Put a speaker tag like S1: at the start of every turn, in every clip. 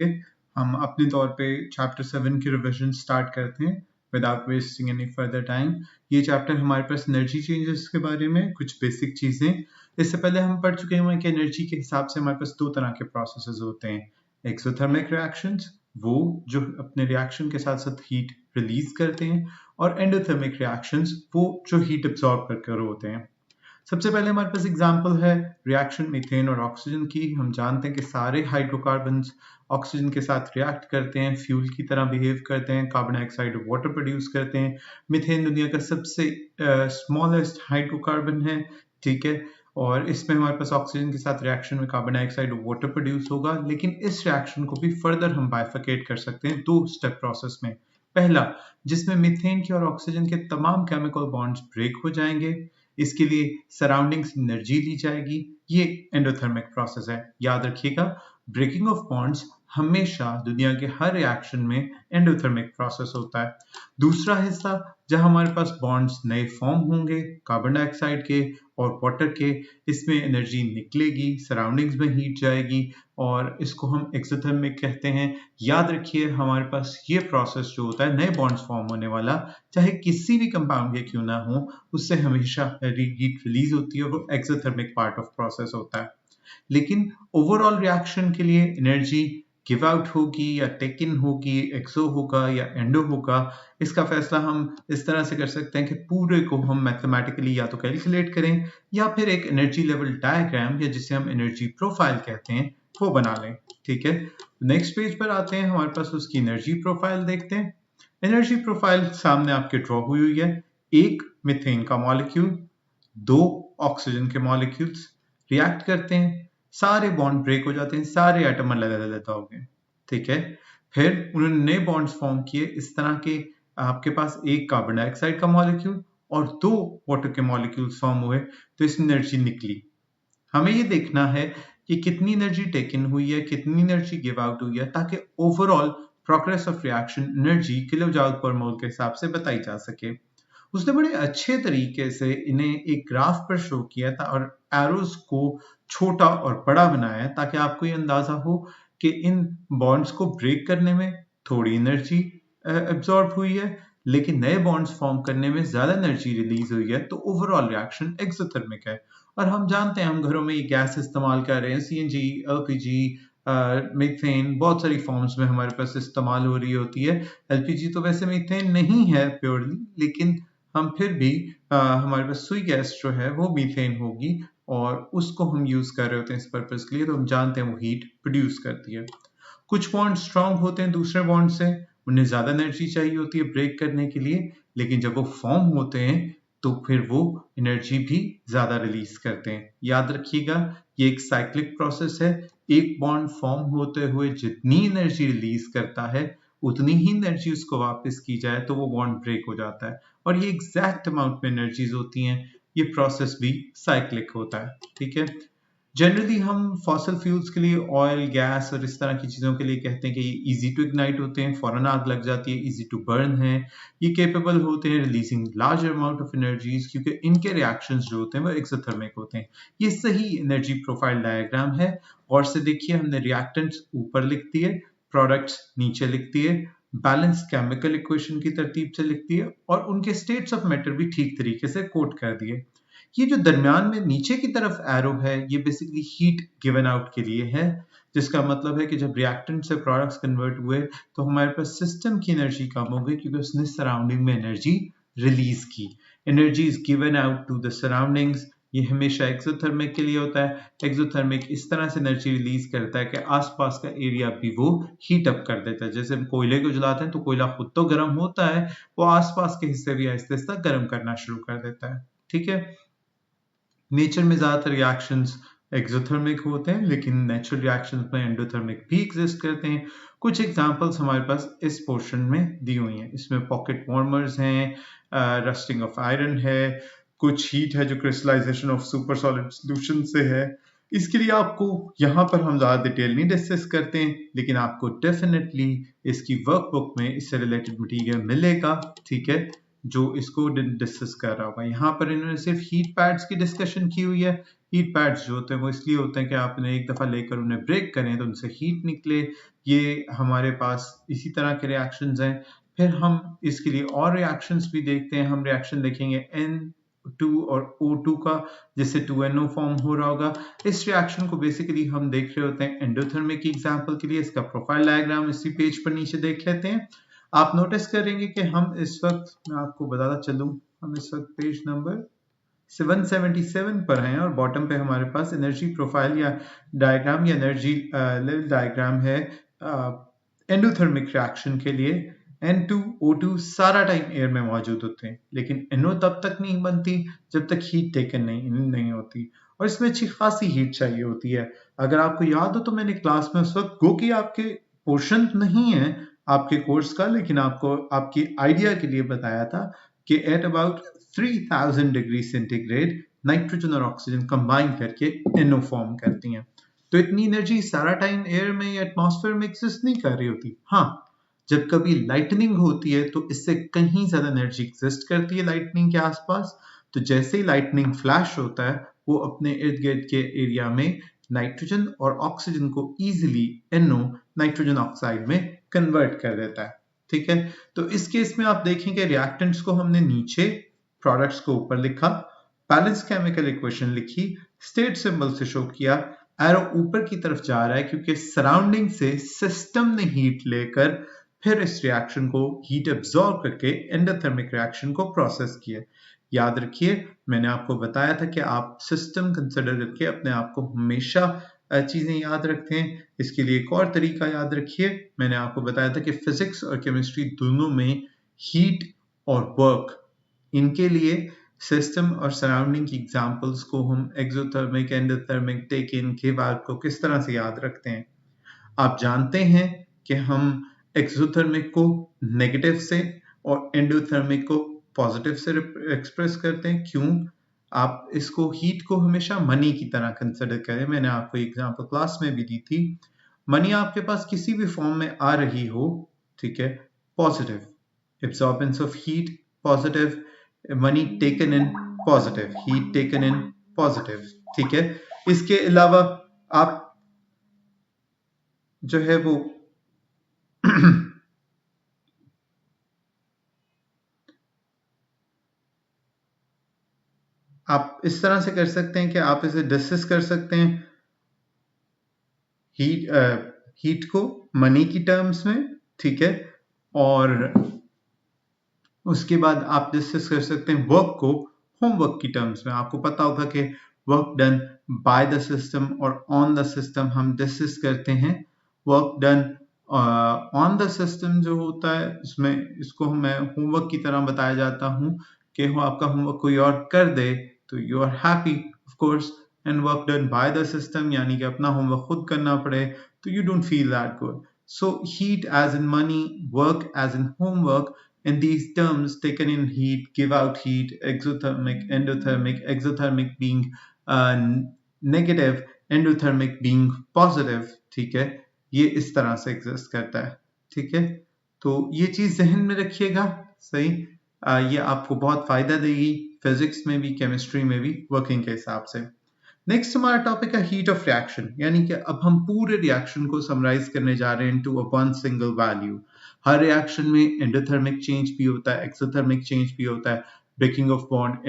S1: होंगे। हम अपने तौर पे चैप्टर 7 की रिविजन स्टार्ट करते हैं without wasting any further time. ये चैप्टर हमारे पास एनर्जी चेंजेस के बारे में कुछ बेसिक चीज़ें। इससे पहले हम पढ़ चुके हैं कि एनर्जी के हिसाब से हमारे पास दो तरह के प्रोसेसेस होते हैं, एक्सोथर्मिक रिएक्शंस, वो जो अपने रिएक्शन के साथ साथ हीट रिलीज करते हैं, और एंडोथर्मिक रिएक्शंस, वो जो हीट एब्जॉर्ब करके होते हैं। सबसे पहले हमारे पास एग्जांपल है रिएक्शन मीथेन और ऑक्सीजन की। हम जानते हैं कि सारे हाइड्रोकार्बन्स ऑक्सीजन के साथ रिएक्ट करते हैं, फ्यूल की तरह बिहेव करते हैं, कार्बन डाइऑक्साइड और वाटर प्रोड्यूस करते हैं। मीथेन दुनिया का सबसे स्मॉलेस्ट हाइड्रोकार्बन है, ठीक है, और इसमें हमारे पास ऑक्सीजन के साथ रिएक्शन में कार्बन डाइऑक्साइड और वाटर प्रोड्यूस होगा। लेकिन इस रिएक्शन को भी फर्दर हम बाइफिकेट कर सकते हैं दो स्टेप प्रोसेस में। पहला, जिसमें मीथेन के और ऑक्सीजन के तमाम केमिकल बॉन्ड्स ब्रेक हो जाएंगे, इसके लिए सराउंडिंग से एनर्जी ली जाएगी, ये एंडोथर्मिक प्रोसेस है। याद रखिएगा, ब्रेकिंग ऑफ बॉन्ड्स हमेशा दुनिया के हर रिएक्शन में एंडोथर्मिक प्रोसेस होता है। दूसरा हिस्सा, जहां हमारे पास बॉन्ड्स नए फॉर्म होंगे कार्बन डाइऑक्साइड के और वाटर के, इसमें एनर्जी निकलेगी, सराउंडिंग्स में हीट जाएगी, और इसको हम एक्सोथर्मिक कहते हैं। याद रखिए, हमारे पास ये प्रोसेस जो होता है नए बॉन्ड्स फॉर्म होने वाला, चाहे किसी भी कंपाउंड के क्यों ना हो, उससे हमेशा हीट रिलीज होती है, वो एक्सोथर्मिक पार्ट ऑफ प्रोसेस होता है। लेकिन ओवरऑल रिएक्शन के लिए एनर्जी गिव आउट होगी या टेक इन होगी, एक्सो होगा या एंडो होगा, इसका फैसला हम इस तरह से कर सकते हैं कि पूरे को हम मैथमेटिकली या तो कैलकुलेट करें या फिर एक एनर्जी लेवल डायग्राम, या जिसे हम एनर्जी प्रोफाइल कहते हैं, वो बना लें। ठीक है, नेक्स्ट पेज पर आते हैं, हमारे पास उसकी एनर्जी प्रोफाइल देखते हैं। एनर्जी प्रोफाइल सामने आपके ड्रॉ हुई है। एक मीथेन का मॉलिक्यूल, दो ऑक्सीजन के मॉलिक्यूल्स रिएक्ट करते हैं, सारे बॉन्ड ब्रेक हो जाते हैं, सारे एटम अलग अलग हो गए, ठीक है। फिर उन्होंने नए बॉन्ड्स फॉर्म किए, इस तरह के आपके पास एक कार्बन डाइऑक्साइड का मॉलिक्यूल और दो वाटर के मॉलिक्यूल्स फॉर्म हुए, तो इसमें एनर्जी निकली। हमें ये देखना है कि कितनी एनर्जी टेक इन हुई है, कितनी एनर्जी गिव आउट हुई है, ताकि overall progress of reaction energy kilojoule per mole के हिसाब से बताई जा सके। उसने बड़े अच्छे तरीके से इन्हें एक ग्राफ पर शो किया था और एरोज को छोटा और बड़ा बनाया, ताकि आपको ये अंदाजा हो कि इन बॉन्ड्स को ब्रेक करने में थोड़ी एनर्जी एब्जॉर्ब हुई है, लेकिन नए बॉन्ड्स फॉर्म करने में ज्यादा एनर्जी रिलीज हुई है, तो ओवरऑल रिएक्शन एक्सोथर्मिक है। और हम जानते हैं, हम घरों में ये गैस इस्तेमाल कर रहे हैं, सीएनजी, एलपीजी, मीथेन, बहुत सारी फॉर्म्स में हमारे पास इस्तेमाल हो रही होती है। एलपीजी तो वैसे मीथेन नहीं है प्योरली, लेकिन हम फिर भी हमारे पास सुई गैस जो है वो मीथेन होगी, और उसको हम यूज कर रहे होते हैं इस पर्पज के लिए, तो हम जानते हैं वो हीट प्रोड्यूस करती है। कुछ बॉन्ड स्ट्रांग होते हैं दूसरे बॉन्ड से, उन्हें ज्यादा एनर्जी चाहिए होती है ब्रेक करने के लिए, लेकिन जब वो फॉर्म होते हैं तो फिर वो एनर्जी भी ज्यादा रिलीज करते हैं। याद रखिएगा, ये एक साइक्लिक प्रोसेस है। एक बॉन्ड फॉर्म होते हुए जितनी एनर्जी रिलीज करता है, उतनी ही एनर्जी उसको वापस की जाए तो वो बॉन्ड ब्रेक हो जाता है, और ये एग्जैक्ट अमाउंट में एनर्जीज होती हैं। ये प्रोसेस भी साइक्लिक होता है, ठीक है। जनरली हम फॉसिल फ्यूल्स के लिए ऑयल, गैस और इस तरह की चीज़ों के लिए कहते हैं कि ये इजी टू इग्नाइट होते हैं, फौरन आग लग जाती है, इजी टू बर्न है, ये केपेबल होते हैं releasing large amount of energies, क्योंकि इनके रिएक्शंस जो होते हैं वो एक्सोथर्मिक होते हैं। ये सही एनर्जी प्रोफाइल डायग्राम है। और से देखिए, हमने रिएक्टेंट्स ऊपर लिख दिए, प्रोडक्ट्स नीचे लिख दिए, बैलेंस केमिकल इक्वेशन की तरतीब से लिख दिए, और उनके स्टेट्स ऑफ मैटर भी ठीक तरीके से कोट कर दिए। ये जो दरमियान में नीचे की तरफ एरो है, ये बेसिकली हीट गिवन आउट के लिए है, जिसका मतलब है कि जब रिएक्टेंट से प्रोडक्ट्स कन्वर्ट हुए तो हमारे पास सिस्टम की एनर्जी कम हो गई, क्योंकि उसने सराउंडिंग में एनर्जी रिलीज की। Energy is given out to the surroundings. ये हमेशा एक्सोथर्मिक के लिए होता है। एक्सोथर्मिक इस तरह से एनर्जी रिलीज करता है कि आसपास का एरिया भी वो हीट अप कर देता है। जैसे हम कोयले को जलाते हैं तो कोयला खुद तो गर्म होता है, वो आसपास के हिस्से भी आहिस्ता आहिस्ता गर्म करना शुरू कर देता है, ठीक है। नेचर में ज्यादातर रिएक्शंस एक्सोथर्मिक होते हैं, लेकिन नेचुरल रिएक्शंस में एंडोथर्मिक भी एग्जिस्ट करते हैं। कुछ एग्जांपल्स हमारे पास इस पोर्शन में दी हुई हैं। इसमें पॉकेट वार्मर्स हैं, रस्टिंग ऑफ आयरन है, कुछ हीट है जो crystallization of super solid solution से है। इसके लिए आपको यहाँ पर हम ज्यादा डिटेल नहीं डिस्कस करते हैं, लेकिन आपको डेफिनेटली इसकी वर्कबुक में इससे रिलेटेड मटेरियल मिलेगा, ठीक है, जो इसको डिस्कस कर रहा होगा। यहाँ पर इन्होंने सिर्फ हीट पैड्स की डिस्कशन की हुई है, हीट पैड्स जो होते हैं वो इसलिए होते हैं कि आपने एक दफ़ा लेकर उन्हें ब्रेक करें तो उनसे हीट निकले। ये हमारे पास इसी तरह के रिएक्शंस हैं। फिर हम इसके लिए और रिएक्शंस भी देखते हैं। हम रिएक्शन देखेंगे N2 और O2 का, जिससे 2NO फॉर्म हो रहा होगा। इस रिएक्शन को बेसिकली हम देख रहे होते हैं एंडोथर्मिक की एग्जांपल के लिए। इसका प्रोफाइल डायग्राम इसी पेज पर नीचे देख लेते हैं। आप नोटिस करेंगे कि हम इस वक्त, मैं आपको बताता चलूं, हम इस वक्त पेज नंबर 777 पर हैं और बॉटम पे हमारे पास एनर्जी प्रोफाइल या डायग्राम या एनर्जी लेवल डायग्राम है एंडोथर्मिक रिएक्शन के लिए। N2O2 सारा टाइम एयर में मौजूद होते हैं, लेकिन NO तब तक नहीं बनती जब तक हीट टेकन नहीं होती, और इसमें अच्छी खासी हीट चाहिए होती है। अगर आपको याद हो तो मैंने क्लास में उस वक्त, गो कि आपके पोर्शन नहीं है आपके कोर्स का, लेकिन आपको आपकी आइडिया के लिए बताया था कि at about 3000 degree centigrade nitrogen और ऑक्सीजन कंबाइन करके NO फॉर्म करती हैं। तो इतनी एनर्जी सारा टाइम एयर में या एटमॉस्फेयर में एग्जिस्ट नहीं कर रही होती। हाँ, जब कभी लाइटनिंग होती है तो इससे कहीं ज्यादा एनर्जी एग्जिस्ट करती है लाइटनिंग के आसपास। तो जैसे ही लाइटनिंग फ्लैश होता है वो अपने इर्द गिर्द के एरिया में नाइट्रोजन और ऑक्सीजन को इजीली NO नाइट्रोजन ऑक्साइड में कन्वर्ट कर देता है। ठीक है, तो इस केस में आप देखेंगे रिएक्टेंट्स को हमने नीचे, प्रोडक्ट्स को ऊपर लिखा, बैलेंस केमिकल इक्वेशन लिखी, स्टेट सिंबल से शो किया, एरो ऊपर की तरफ जा रहा है क्योंकि सराउंडिंग से सिस्टम ने हीट लेकर फिर इस रिएक्शन को हीट एब्जॉर्ब करके एंडोथर्मिक रिएक्शन को प्रोसेस किया। याद रखिए, मैंने आपको बताया था कि आप सिस्टम कंसिडर करके अपने आप को हमेशा चीजें याद रखते हैं। इसके लिए एक और तरीका याद रखिए, मैंने आपको बताया था कि फिजिक्स और केमिस्ट्री दोनों में हीट और वर्क, इनके लिए सिस्टम और सराउंडिंग की एग्जांपल्स को हम एक्सोथर्मिक, एंडोथर्मिक, टेक इन, गिव आउट को किस तरह से याद रखते हैं। आप जानते हैं कि हम एक्सोथर्मिक को नेगेटिव से और एंडोथर्मिक को पॉजिटिव से एक्सप्रेस करते हैं। क्यों? आप इसको, हीट को हमेशा मनी की तरह कंसिडर करें। मैंने आपको एग्जांपल क्लास में भी दी थी। मनी आपके पास किसी भी फॉर्म में आ रही हो, ठीक है, positive, absorbance of heat positive, money taken in positive, heat taken in positive. ठीक है, इसके अलावा आप जो है वो आप इस तरह से कर सकते हैं कि आप इसे डिस्कस कर सकते हैं हीट को मनी की टर्म्स में। ठीक है, और उसके बाद आप डिस्कस कर सकते हैं वर्क को होमवर्क की टर्म्स में। आपको पता होगा कि work done by the system और ऑन द सिस्टम हम डिस्कस करते हैं। Work done on the system जो होता है, इसमें इसको मैं होमवर्क की तरह बताया जाता हूँ कि वो आपका होमवर्क कोई और कर दे तो you are happy of course, and work done by the system यानी कि अपना होमवर्क खुद करना पड़े तो you don't feel that good. So heat as in money, work as in homework, and these terms taken in heat give out heat, exothermic, endothermic, exothermic being negative, endothermic being positive। ठीक है, ये इस तरह से exist करता है। ठीक है, तो ये चीज जहन में रखिएगा। सही, ये आपको बहुत फायदा देगी फिजिक्स में भी, केमिस्ट्री में भी, वर्किंग के हिसाब से। नेक्स्ट हमारा टॉपिक है हीट ऑफ रिएक्शन, यानी कि अब हम पूरे रिएक्शन को समराइज करने जा रहे हैं into a one single value. Her reaction में एंडोथर्मिक चेंज भी होता है, एक्सोथर्मिक चेंज भी होता है, ब्रेकिंग ऑफ बॉन्ड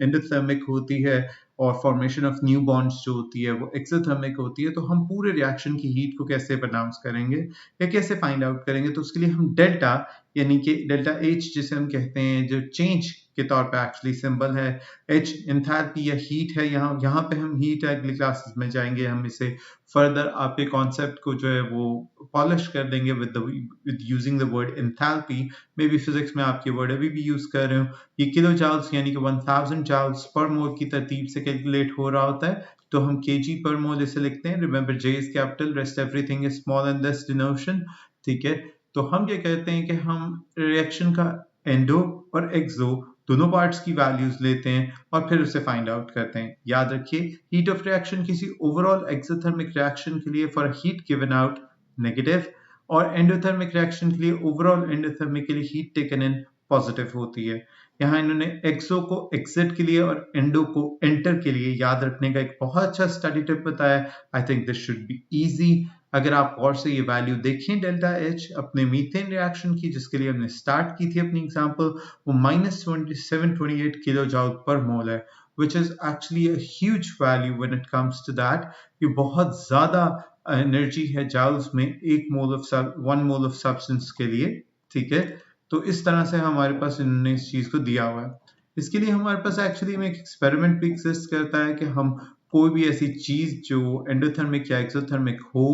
S1: एंडोथर्मिक होती है, और फॉर्मेशन ऑफ न्यू बॉन्ड्स जो होती है वो एक्सोथर्मिक होती है। तो हम पूरे रिएक्शन की हीट को कैसे प्रोनाउंस करेंगे या कैसे फाइंड आउट करेंगे, तो उसके लिए हम डेल्टा, यानी कि डेल्टा H जिसे हम कहते हैं, जो चेंज के तौर पे एक्चुअली सिंबल है, H एंथैल्पी या हीट है। यहाँ पे हम हीट है, अगली क्लासेस में जाएंगे हम इसे फर्दर आपके कॉन्सेप्ट को जो है वो पॉलिश कर देंगे with using the word enthalpy. May be physics में आपके वर्ड अभी भी यूज कर रहे हो। ये किलो जाउल्स यानी कि 1000 जाउल्स पर मोल की तरतीब से कैलकुलेट हो रहा होता है, तो हम kg पर मोल इसे लिखते हैं। Remember J is capital, rest everything is small and this denotation. ठीक है, तो हम ये कहते हैं कि हम रिएक्शन का एंडो और एक्सो दोनों पार्ट्स की वैल्यूज लेते हैं और फिर उसे फाइंड आउट करते हैं। याद रखिए, हीट ऑफ रिएक्शन किसी ओवरऑल एक्सोथर्मिक रिएक्शन के लिए for heat given out negative, और एंडोथर्मिक रिएक्शन के लिए ओवरऑल एंडोथर्मिक के लिए हीट टेकन इन पॉजिटिव होती है। यहाँ इन्होंने एक्सो को एग्जिट के लिए और एंडो को एंटर के लिए याद रखने का एक बहुत अच्छा स्टडी टिप बताया। I think this should be easy. अगर आप और से ये वैल्यू देखें डेल्टा एच अपने मीथेन रिएक्शन की, जिसके लिए हमने स्टार्ट की थी अपनी एग्जांपल, वो -728 किलो जूल पर मोल है, which is actually a huge value when it comes to that। ये बहुत ज्यादा एनर्जी है जूल्स में एक mole of 1 mole of substance के लिए, ठीक है। तो इस तरह से हमारे पास इन्होंने इस चीज को दिया हुआ है। इसके लिए हमारे पास एक्चुअली में एक एक्सपेरिमेंट भी एग्जिस्ट करता है कि हम कोई भी ऐसी चीज जो एंडोथर्मिक या एक्सोथर्मिक हो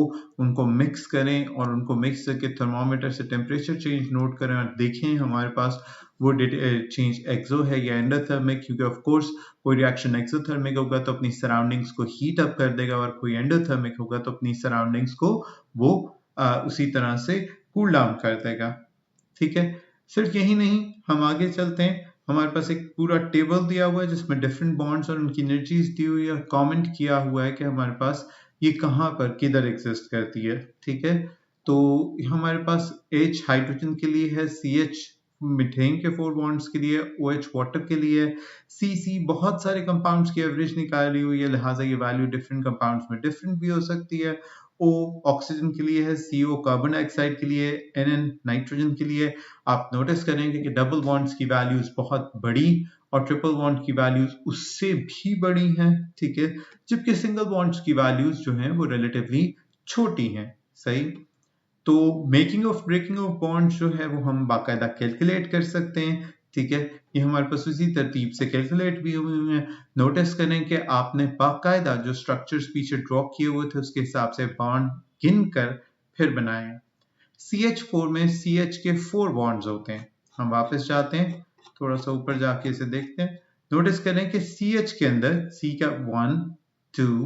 S1: उनको मिक्स करें और उनको मिक्स करके थर्मोमीटर से टेम्परेचर चेंज नोट करें और देखें हमारे पास वो चेंज एक्सो है या एंडोथर्मिक, क्योंकि ऑफ कोर्स कोई रिएक्शन एक्सोथर्मिक होगा तो अपनी सराउंडिंग्स को हीट अप कर देगा और कोई एंडोथर्मिक होगा तो अपनी सराउंडिंग्स को वो उसी तरह से कूल डाउन कर देगा, ठीक है। सिर्फ यही नहीं, हम आगे चलते हैं। हमारे पास एक पूरा टेबल दिया हुआ है जिसमें डिफरेंट बॉन्ड्स और उनकी एनर्जीज दी हुई है और कमेंट किया हुआ है कि हमारे पास ये कहाँ पर किधर एग्जिस्ट करती है, ठीक है। तो हमारे पास H हाइड्रोजन के लिए है, CH मीथेन के 4 बॉन्ड्स के लिए, OH वाटर के लिए, CC बहुत सारे कंपाउंड्स की एवरेज निकाली हुई है, लिहाजा ये वैल्यू डिफरेंट कंपाउंड्स में डिफरेंट भी हो सकती है। O ऑक्सीजन के लिए है, CO कार्बन डाइऑक्साइड के लिए, NN नाइट्रोजन के लिए। आप नोटिस करेंगे कि डबल बॉन्ड्स की वैल्यूज बहुत बड़ी और ट्रिपल बॉन्ड की वैल्यूज उससे भी बड़ी हैं, ठीक है, जबकि सिंगल बॉन्ड्स की वैल्यूज जो हैं वो रिलेटिवली छोटी हैं, सही। तो making of breaking of bond जो है वो हम बाकायदा कैलकुलेट कर सकते हैं, ठीक है। ये हमारे पास उसी तरतीब से कैलकुलेट भी हुए हैं। नोटिस करें कि आपने बाकायदा जो स्ट्रक्चर्स पीछे ड्रॉ किए हुए थे उसके हिसाब से बॉन्ड गिन कर फिर बनाए हैं। CH4 में CH के 4 बॉन्ड्स होते हैं। हम वापस जाते हैं, थोड़ा सा ऊपर जाके इसे देखते हैं। नोटिस करें कि CH के अंदर C का 1, 2,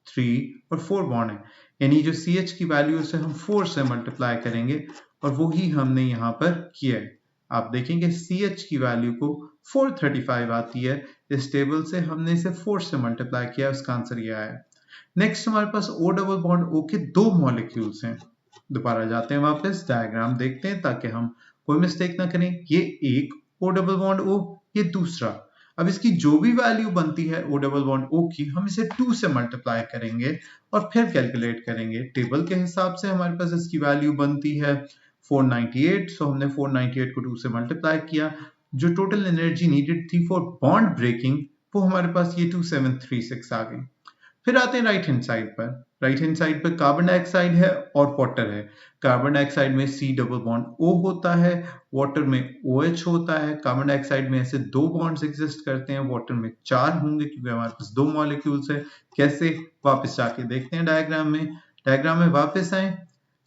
S1: 3 और 4 बॉन्ड है, यानी जो CH की वैल्यू उसे हम 4 से मल्टीप्लाई करेंगे और वही हमने यहाँ पर किया है। आप देखेंगे CH की वैल्यू को 435 आती है। इस टेबल से हमने इसे 4 से मल्टीप्लाई किया, उसका आंसर ये आया। नेक्स्ट हमारे पास O डबल बॉन्ड O के 2 मॉलिक्यूल्स हैं। दोबारा जाते हैं वापस, डायग्राम देखते हैं ताकि हम कोई मिस्टेक ना करें। ये एक O डबल बॉन्ड O, ये दूसरा। अब इसकी जो भी वैल्यू बनती है O डबल बॉन्ड O की, हम इसे 2 से मल्टीप्लाई करेंगे और फिर कैलकुलेट करेंगे। टेबल के हिसाब से हमारे पास इसकी वैल्यू बनती है 498, सो हमने 498 को 2 से मल्टीप्लाई किया। जो टोटल एनर्जी नीडेड थी फॉर बॉन्ड ब्रेकिंग वो हमारे पास ये 2736 आ गई। फिर आते हैं राइट हैंड साइड पर। राइट हैंड साइड पर कार्बन डाइऑक्साइड है और वाटर है। कार्बन डाइऑक्साइड में C डबल बॉन्ड O होता है, वाटर में OH होता है। कार्बन डाइऑक्साइड में ऐसे 2 बॉन्ड्स एग्जिस्ट करते हैं, वाटर में 4 होंगे क्योंकि हमारे पास 2 मॉलिक्यूल्स है। कैसे, वापस जाके देखते हैं डायग्राम में। डायग्राम में वापस आए,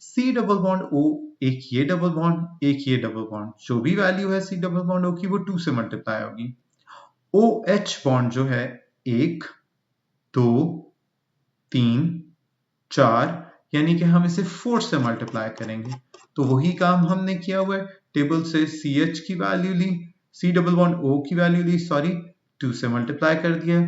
S1: C डबल बॉन्ड O, एक ये डबल बॉन्ड, एक ये डबल बॉन्ड, जो भी वैल्यू है C डबल बॉन्ड O की वो 2 से मल्टीप्लाई होगी। OH बॉन्ड जो है 1, 2, 3, 4, यानी कि हम इसे 4 से मल्टीप्लाई करेंगे। तो वही काम हमने किया हुआ है। टेबल से CH की वैल्यू ली, C डबल बॉन्ड O की वैल्यू ली, सॉरी 2 से मल्टीप्लाई कर दिया।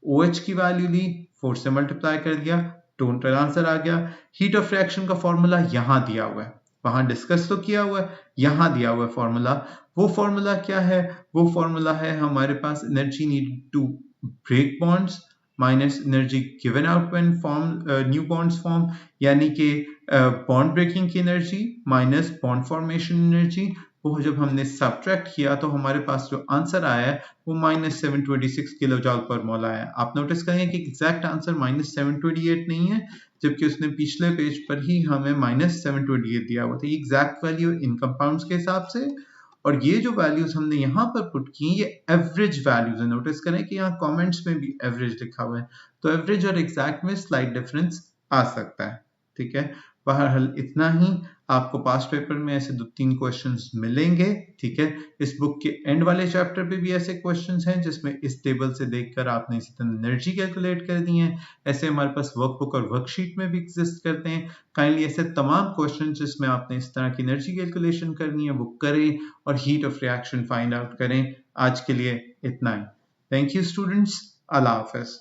S1: OH की वैल्यू ली, 4 से मल्टीप्लाई कर दिया, टोटल आंसर आ गया। हीट ऑफ रिएक्शन का फॉर्मूला यहाँ दिया हुआ है, वहां डिस्कस तो किया हुआ है, यहाँ दिया हुआ है फॉर्मूला। वो फॉर्मूला क्या है? वो फॉर्मूला है हमारे पास energy needed to break bonds minus energy given out when new bonds form, यानी कि बॉन्ड ब्रेकिंग की energy minus bond formation energy. वो जब हमने सब्ट्रैक्ट किया तो हमारे पास जो आंसर आया है वो -726 किलो जूल पर मोल आया है। आप नोटिस करेंगे कि एग्जैक्ट आंसर -728 नहीं है, जबकि उसने पिछले पेज पर ही हमें -728 दिया हुआ था। ये एग्जैक्ट वैल्यू इन कंपाउंड्स के हिसाब से, और ये जो वैल्यूज हमने यहाँ पर पुट की ये एवरेज वैल्यूज है। नोटिस करें कि यहाँ कमेंट्स में भी एवरेज लिखा हुआ है, तो एवरेज और एग्जैक्ट में स्लाइट डिफरेंस आ सकता है, ठीक है। बहरहाल इतना ही, आपको पास्ट पेपर में ऐसे 2-3 क्वेश्चंस मिलेंगे, ठीक है। इस बुक के एंड वाले चैप्टर पे भी ऐसे क्वेश्चंस हैं जिसमें इस टेबल से देखकर आपने इसी तरह एनर्जी कैलकुलेट कर दी है। ऐसे हमारे पास वर्कबुक और वर्कशीट में भी एग्जिस्ट करते हैं। काइंडली ऐसे तमाम क्वेश्चन जिसमें आपने इस तरह की एनर्जी कैलकुलेशन करनी है वो करें और heat of reaction find out करें। आज के लिए इतना ही। थैंक यू स्टूडेंट्स, अल्लाह हाफिज।